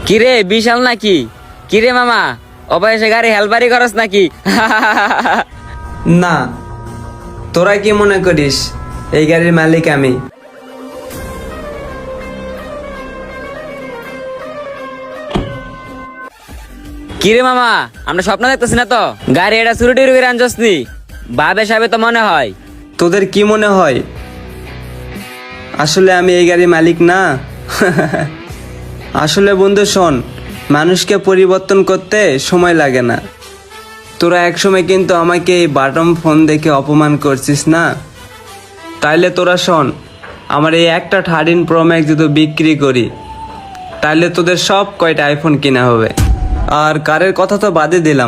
কিরে বিশাল নাকি? কিরে মামা, অবশেষে গাড়ি হেলবারি করস নাকি? না, তোরা কি মনে করিস এই গাড়ির মালিক আমি? কিরে মামা, আমরা স্বপ্ন দেখতেছি না তো? গাড়ি এটা চুরি টুরি করে আনছস নি? বাবে সাহেবে তো মনে হয়। তোদের কি মনে হয় আসলে আমি এই গাড়ির মালিক না? আসলে বন্ধু শোন, মানুষকে পরিবর্তন করতে সময় লাগে না। তোরা একসময় কিন্তু আমাকে এই বাটম ফোন দেখে অপমান করছিস না? তাইলে তোরা শোন, আমার এই একটা 13 প্রো ম্যাক্স যদি বিক্রি করি তাইলে তোদের সব কয়টা আইফোন কিনা হবে। আর কারের কথা তো বাদে দিলাম,